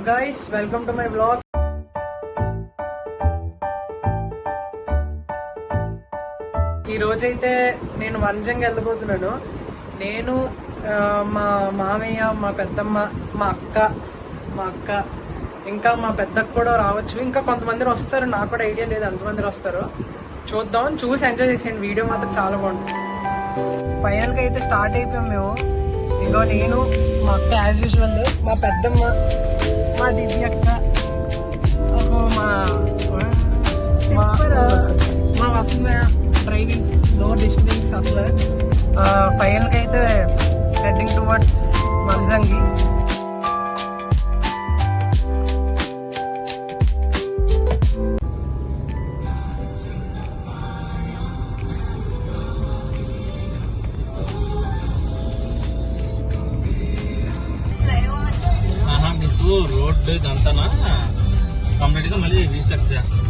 Guys, welcome to my vlog. ఈ రోజైతే నేను వంజంగి వెళ్ళబోతున్నాను. నేను మా మామయ్య, మా పెద్దమ్మ, మా అక్క ఇంకా మా పెద్దక్క కూడా రావచ్చు. ఇంకా కొంతమంది వస్తారు, నాకు కూడా ఐడియా లేదు ఎంతమంది వస్తారు. చూద్దాం, చూసి ఎంజాయ్ చేసేయండి. వీడియో మాత్రం చాలా బాగుంటుంది. ఫైనల్ గా అయితే స్టార్ట్ అయిపోయాం మేము. ఇంకో నేను, మా అక్క యాజ్ యూజువల్, మా పెద్దమ్మ, మా దివ్య అక్క, మా వసంత డ్రైవింగ్, నో డిస్టర్బెన్స్ అసలు. ఫైనల్ గా అయితే హెడ్డింగ్ టువర్డ్స్ వంజంగి. రోడ్ ఇదంతా కంప్లీట్ గా మళ్ళీ రీస్టార్ట్ చేస్తాం.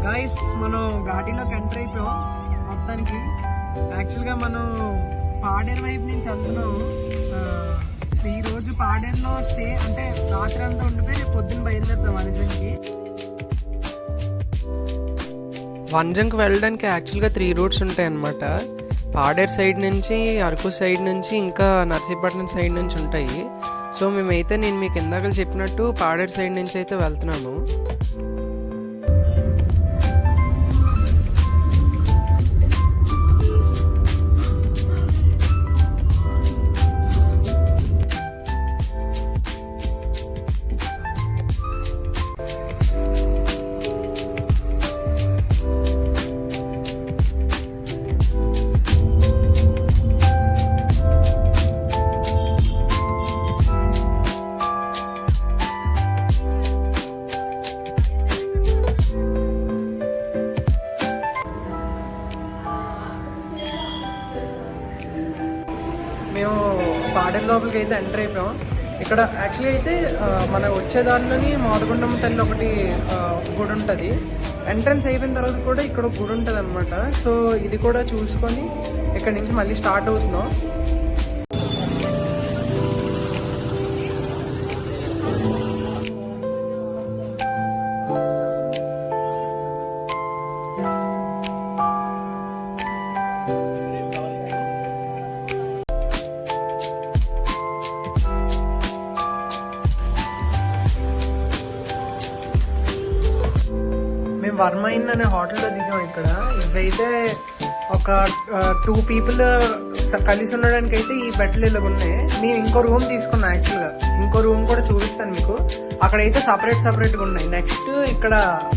గైస్, మనం ఘాటీలోకి ఎంటర్ అయిపోయాం మొత్తానికి. యాక్చువల్గా మనం పాడేరు వైపు నుంచి వెళ్తున్నాం. ఈ రోజు పాడేరులో స్టే అంటే రాత్రి అంతా ఉండిపోయి పొద్దున్న బయలుదేరుతాం వంజంగికి. వంజంకి వెళ్ళడానికి యాక్చువల్గా 3 రూట్స్ ఉంటాయి అన్నమాట. పాడేరు సైడ్ నుంచి, అరకు సైడ్ నుంచి, ఇంకా నర్సీపట్నం సైడ్ నుంచి ఉంటాయి. సో మేమైతే నేను మీకు ఇందాక చెప్పినట్టు పాడేరు సైడ్ నుంచి అయితే వెళ్తున్నాము. మేము పాడేరు లోపలికి అయితే ఎంటర్ అయిపోయాం. ఇక్కడ యాక్చువల్లీ అయితే మన వచ్చే దారిలోని మాదుగుండమ్మ తల్లి ఒకటి గుడి ఉంటుంది. ఎంట్రన్స్ అయిపోయిన తర్వాత కూడా ఇక్కడ ఒక గుడి ఉంటుంది అనమాట. సో ఇది కూడా చూసుకొని ఇక్కడ నుంచి మళ్ళీ స్టార్ట్ అవుతున్నాం. వర్మ ఇన్ అనే హోటల్లో దిగాం. ఇక్కడ ఇవైతే ఒక 2 పీపుల్ కలిసి ఉండడానికి అయితే ఈ బెడ్లు ఇలా ఉన్నాయి. నేను ఇంకో రూమ్ తీసుకున్నా. యాక్చువల్గా ఇంకో రూమ్ కూడా చూపిస్తాను మీకు. అక్కడైతే సపరేట్ గా ఉన్నాయి. నెక్స్ట్ ఇక్కడ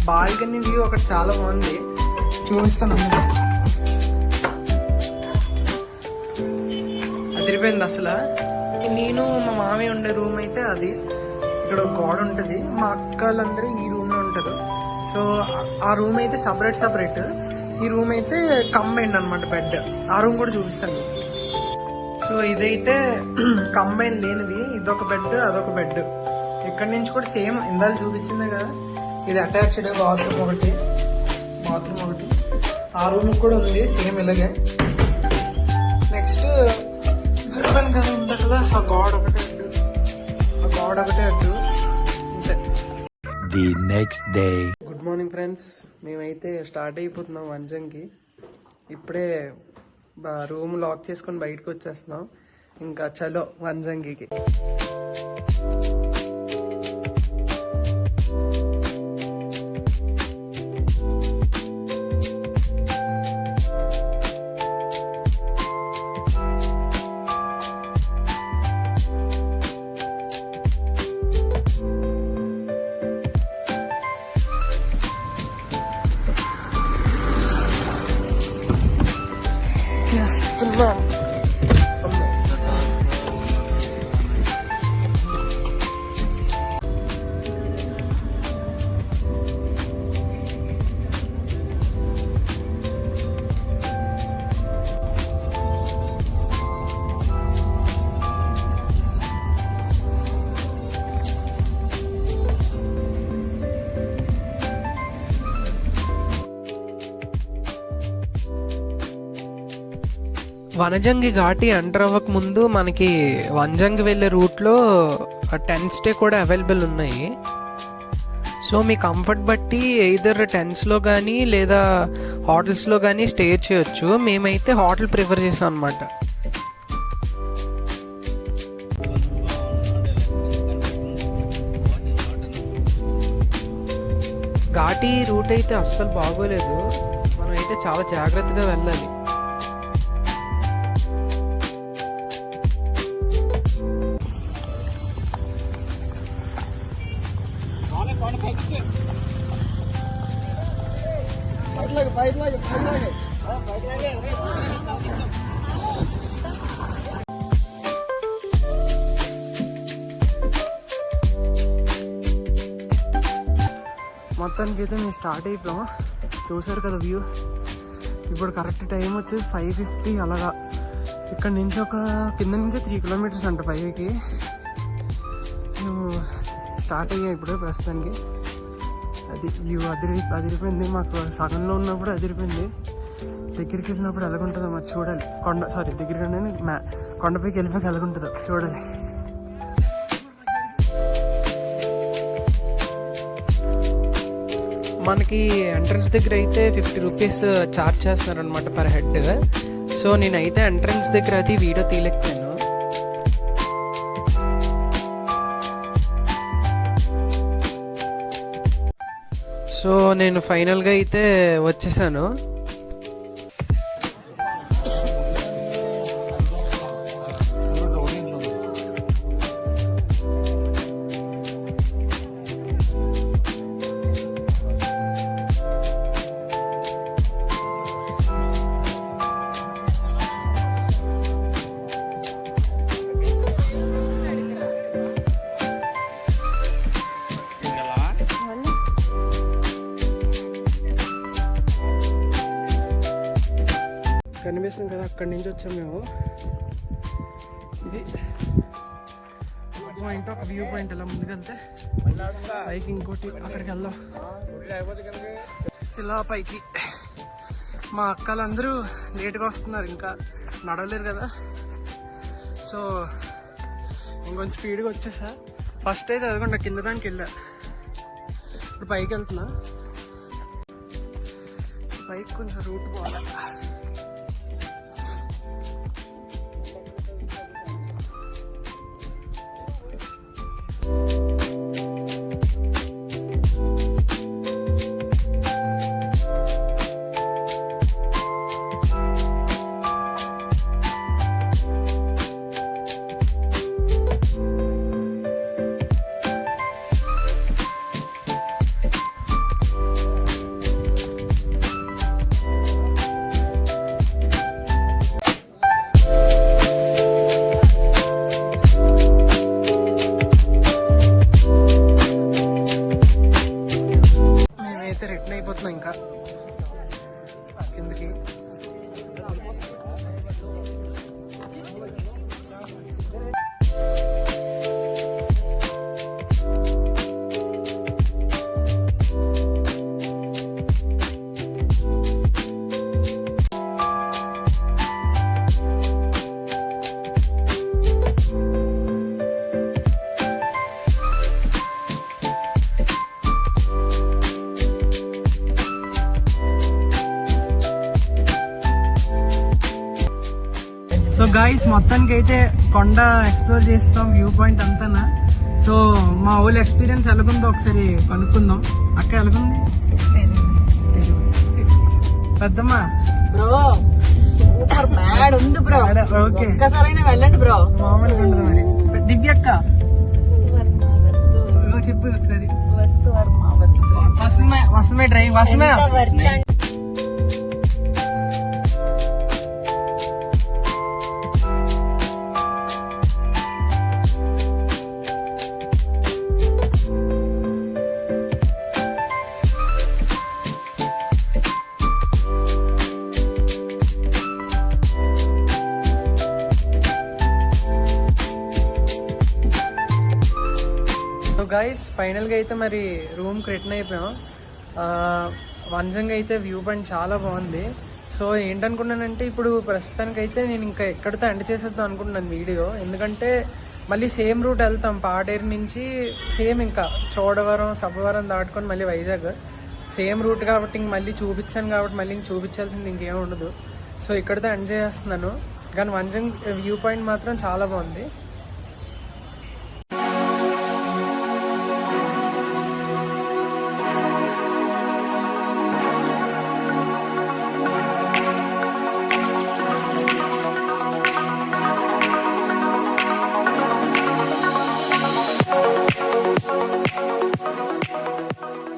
బాల్కనీ వ్యూ ఒకటి చాలా బాగుంది, చూపిస్తాను. అదిరిపోయింది అసలు. నేను మా మామయ్య ఉండే రూమ్ అయితే అది. ఇక్కడ ఒక గోడ ఉంటుంది. మా అక్కలందరూ ఈ రూమ్ లో ఉంటారు. సో ఆ రూమ్ అయితే సపరేట్. ఈ రూమ్ అయితే కంబైన్ అనమాట బెడ్. ఆ రూమ్ కూడా చూపిస్తాను. సో ఇదైతే కంబైన్ లేనిది. ఇదొక బెడ్, అదొక బెడ్. ఇక్కడ నుంచి కూడా సేమ్ ఇందాలు చూపించిందే కదా, ఇది అటాచ్డ్ బాత్రూమ్ ఒకటి. ఆ రూమ్ కూడా ఉంది సేమ్ ఇలాగే. నెక్స్ట్ చెప్పాను కదా ఇంతకదా, ఆ గోడ ఒకటే అడ్డు. అంతే. The next day. Good morning friends. మేమైతే స్టార్ట్ అయిపోతున్నాం వంజంగి. ఇప్పుడే రూమ్ లాక్ చేసుకొని బయటకు వచ్చేస్తున్నాం. ఇంకా చలో వంజంగికి. వనజంగి ఘాటి ఎంటర్ అవ్వక ముందు మనకి వంజంగి వెళ్ళే రూట్లో టెంట్ స్టే కూడా అవైలబుల్ ఉన్నాయి. సో మీ కంఫర్ట్ బట్టి ఎయిదర్ టెంట్స్లో కానీ లేదా హోటల్స్లో కానీ స్టే చేయొచ్చు. మేమైతే హోటల్ ప్రిఫర్ చేసాం అనమాట. ఘాటి రూట్ అయితే అస్సలు బాగోలేదు. మనం అయితే చాలా జాగ్రత్తగా వెళ్ళాలి. మొత్తానికి అయితే మేము స్టార్ట్ అయిపోయాం. చూసారు కదా వ్యూ. ఇప్పుడు కరెక్ట్ టైం వచ్చేసి 5:50 అలాగా. ఇక్కడ నుంచి ఒక కింద నుంచి 3 కిలోమీటర్స్ అంట పైకి. మేము స్టార్ట్ అయ్యాం ఇప్పుడు ప్రస్తుతానికి. అది వ్యూ అదిరిపోయింది. మాకు సగంలో ఉన్నప్పుడు అదిరిపోయింది. దగ్గరికి వెళ్ళినప్పుడు ఎలాగుంటుందో మాకు చూడాలి. దగ్గరికి కొండపైకి వెళ్ళిపోయి ఎలాగుంటుందో చూడాలి. మనకి ఎంట్రన్స్ దగ్గర అయితే 50 రూపీస్ ఛార్జ్ చేస్తున్నారు అనమాట పర్ హెడ్. సో నేనైతే ఎంట్రన్స్ దగ్గర అది వీడియో తీయలేకపోయాను. సో నేను ఫైనల్గా అయితే వచ్చేసాను. కనిపిస్తుంది కదా, అక్కడి నుంచి వచ్చాం మేము. ఇది పాయింట్ ఆఫ్ వ్యూ పాయింట్. ఇలా ముందుకెళ్తే పైకి ఇంకోటి అక్కడికి వెళ్దాం. ఇలా పైకి మా అక్కలందరూ లేట్గా వస్తున్నారు, ఇంకా నడవలేరు కదా. సో ఇంకొంచెం స్పీడ్గా వచ్చేసా. ఫస్ట్ అయితే అదిగోండి కింద దానికి వెళ్ళా. ఇప్పుడు పైకి వెళ్తున్నా. పైకి కొంచెం రూట్ పోవాలి. రిటర్న్ అయిపోతున్నాం ఇంకా కిందకి. సో గైస్ మొత్తానికి అయితే కొండ ఎక్స్ప్లోర్ చేస్తాం, వ్యూ పాయింట్ అంతానా. సో మా ఊళ్ళో ఎక్స్పీరియన్స్ ఎలాగుందో ఒకసారి కనుక్కుందాం. అక్క ఎలాగుంది పెద్దమ్మా? బ్రో సూపర్ బ్యాడ్ ఉంది బ్రో. ఓకే ఒక్కసారైనా వెళ్ళండి బ్రో. మామూలుగా ఉండదు మరి. దివ్యక్క చెప్పు ఒకసారి. వసమే డ్రైవ్ వసమే. గైస్ ఫైనల్గా అయితే మరి రూమ్కి రిటర్న్ అయిపోయాం. వంజంగా అయితే వ్యూ పాయింట్ చాలా బాగుంది. సో ఏంటనుకున్నానంటే ఇప్పుడు ప్రస్తుతానికైతే నేను ఇంకా ఎక్కడితో ఎండ్ చేసేద్దాం అనుకుంటున్నాను వీడియో. ఎందుకంటే మళ్ళీ సేమ్ రూట్ వెళ్తాం, పాడేరు నుంచి సేమ్ ఇంకా చోడవరం సబ్బవరం దాటుకొని మళ్ళీ వైజాగ్ సేమ్ రూట్ కాబట్టి ఇంక మళ్ళీ చూపించాను కాబట్టి మళ్ళీ ఇంక చూపించాల్సింది ఇంకేం ఉండదు. సో ఇక్కడితో ఎండ్ చేస్తున్నాను. కానీ వంజంగ్ వ్యూ పాయింట్ మాత్రం చాలా బాగుంది.